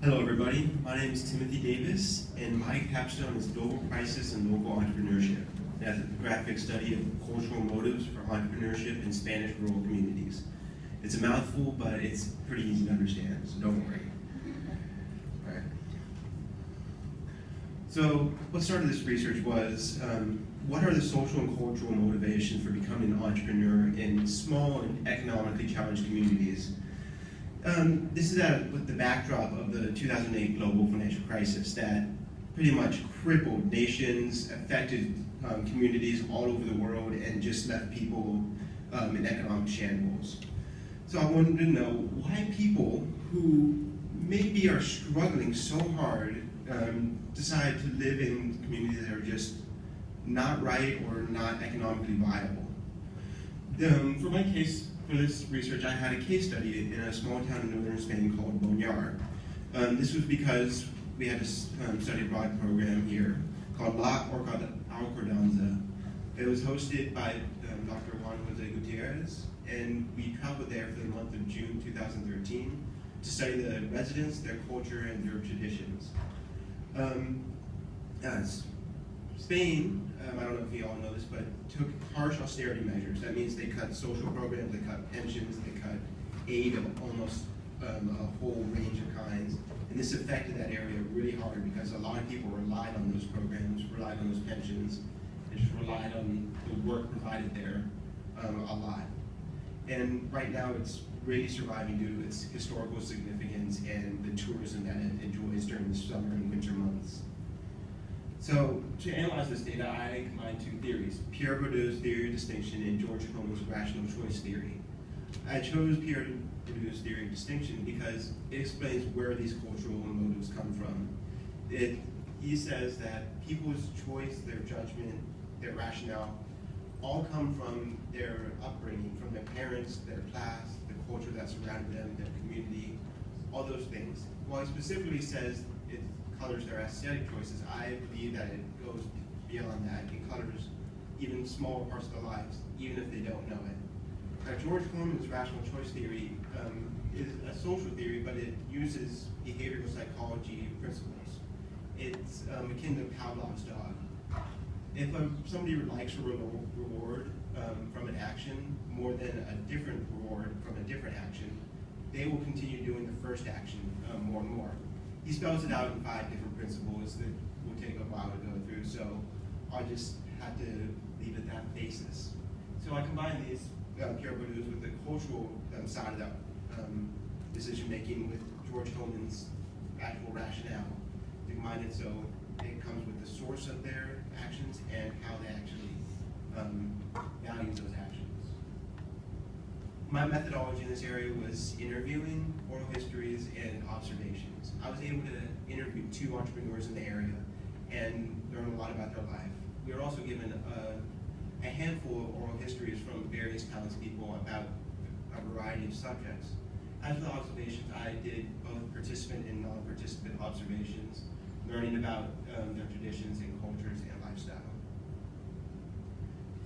Hello everybody, my name is Timothy Davis and my capstone is Global Crisis and Local Entrepreneurship, an ethnographic study of cultural motives for entrepreneurship in Spanish rural communities. It's a mouthful, but it's pretty easy to understand, so don't worry. All right. So what started this research was, what are the social and cultural motivations for becoming an entrepreneur in small and economically challenged communities? This is with the backdrop of the 2008 global financial crisis that pretty much crippled nations, affected communities all over the world, and just left people in economic shambles. So I wanted to know why people who maybe are struggling so hard decide to live in communities that are just not right or not economically viable. For my case, for this research, I had a case study in a small town in northern Spain called Boñar. This was because we had a study abroad program here called La Alcordanza. It was hosted by Dr. Juan Jose Gutierrez, and we traveled there for the month of June 2013 to study the residents, their culture, and their traditions. Spain, I don't know if you all know this, but took harsh austerity measures. That means they cut social programs, they cut pensions, they cut aid of almost a whole range of kinds. And this affected that area really hard because a lot of people relied on those programs, relied on those pensions, and just relied on the work provided there a lot. And right now it's really surviving due to its historical significance and the tourism that it enjoys during the summer and winter months. So to analyze this data, I combined two theories, Pierre Bourdieu's theory of distinction and George Coleman's rational choice theory. I chose Pierre Bourdieu's theory of distinction because it explains where these cultural motives come from. He says that people's choice, their judgment, their rationale, all come from their upbringing, from their parents, their class, the culture that surrounded them, their community, all those things. While he specifically says it colors their aesthetic choices, I believe that it goes beyond that. It colors even smaller parts of their lives, even if they don't know it. George Coleman's rational choice theory is a social theory, but it uses behavioral psychology principles. It's akin to Pavlov's dog. If somebody likes a reward from an action more than a different reward from a different action, they will continue doing the first action more and more. He spells it out in 5 different principles that will take a while to go through, so I just had to leave it that basis. So I combined these Pierre Bourdieu's with the cultural side of that decision making with George Coleman's actual rationale to combine it so it comes with the source of their actions and how they actually value those actions. My methodology in this area was interviewing, oral histories, and observations. I was able to interview 2 entrepreneurs in the area and learn a lot about their life. We were also given a handful of oral histories from various townspeople about a variety of subjects. As for the observations, I did both participant and non-participant observations, learning about their traditions and cultures and lifestyle.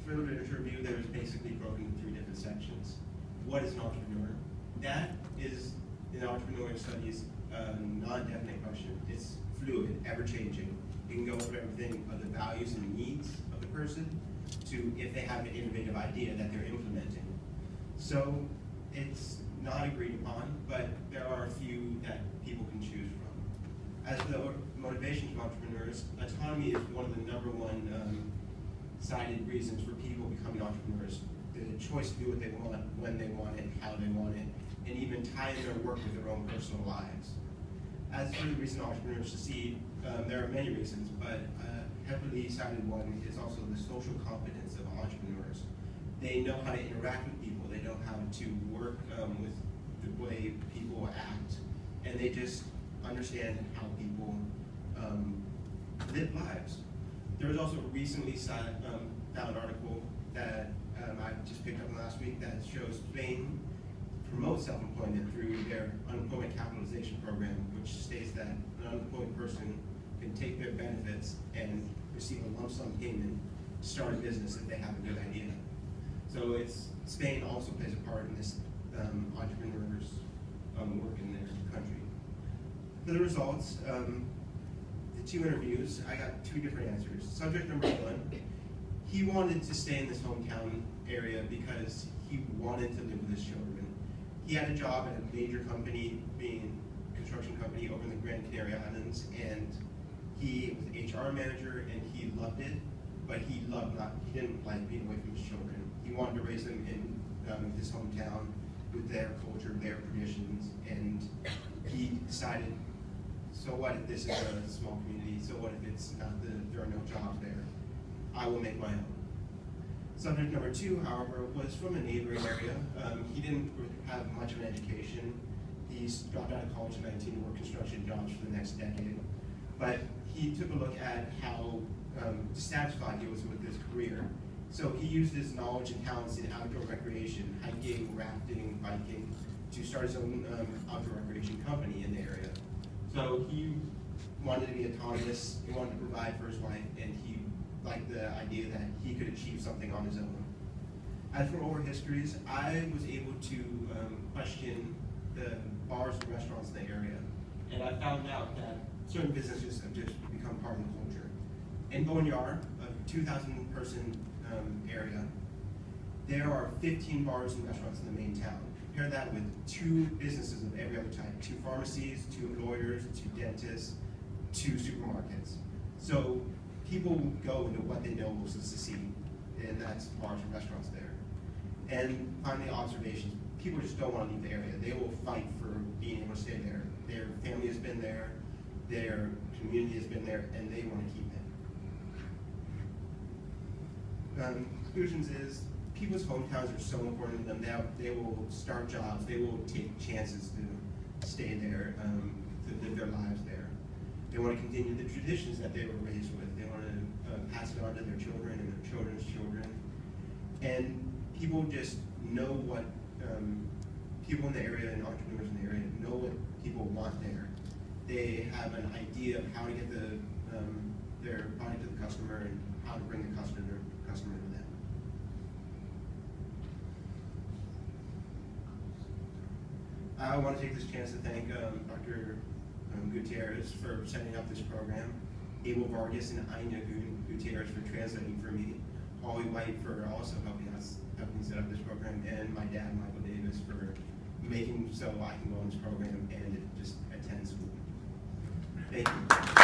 For the literature review, there was basically broken into 3 different sections. What is an entrepreneur? That is, in entrepreneurial studies, a non-definite question. It's fluid, ever-changing. It can go over everything of the values and needs of the person to if they have an innovative idea that they're implementing. So it's not agreed upon, but there are a few that people can choose from. As for the motivations of entrepreneurs, autonomy is one of the #1 cited reasons for people becoming entrepreneurs. The choice to do what they want, when they want it, how they want it, and even tying their work with their own personal lives. As for the reason entrepreneurs succeed, there are many reasons, but a heavily cited one is also the social competence of entrepreneurs. They know how to interact with people, they know how to work with the way people act, and they just understand how people live lives. There was also a recently found article that I just picked up last week that shows Spain promotes self-employment through their unemployment capitalization program, which states that an unemployed person can take their benefits and receive a lump sum payment to start a business if they have a good idea. So Spain also plays a part in this entrepreneurs work in their country. For the results, the 2 interviews, I got 2 different answers. Subject number 1, he wanted to stay in this hometown area because he wanted to live with his children. He had a job at a major company, being a construction company over in the Grand Canary Islands, and he was an HR manager and he loved it, but he didn't like being away from his children. He wanted to raise them in his hometown with their culture, their traditions, and he decided, so what if this is a small community? So what if it's not there are no jobs there? I will make my own. Subject number 2, however, was from a neighboring area. He didn't have much of an education. He dropped out of college at 19 to work construction jobs for the next decade. But he took a look at how dissatisfied he was with his career. So he used his knowledge and talents in outdoor recreation, hiking, rafting, biking, to start his own outdoor recreation company in the area. So he wanted to be autonomous, he wanted to provide for his wife, and he liked the idea that he could achieve something on his own. As for oral histories, I was able to question the bars and restaurants in the area, and I found out that certain businesses have just become part of the culture. In Boneyard, a 2,000 person area, there are 15 bars and restaurants in the main town. Compare that with 2 businesses of every other type, 2 pharmacies, 2 lawyers, 2 dentists, 2 supermarkets. So people go into what they know most is to see, and that's bars and restaurants there. And finally, observations. People just don't want to leave the area. They will fight for being able to stay there. Their family has been there, their community has been there, and they want to keep it. Conclusions is, people's hometowns are so important to them. They will start jobs, they will take chances to stay there, to live their lives there. They want to continue the traditions that they were raised with. They want to pass it on to their children and their children's children. And people just know what, people in the area and entrepreneurs in the area know what people want there. They have an idea of how to get their product to the customer and how to bring the customer to them. I want to take this chance to thank Dr. Gutierrez for setting up this program, Abel Vargas and Aina Gutierrez for translating for me, Holly White for also helping set up this program, and my dad, Michael Davis, for making so I can go on this program and just attend school. Thank you.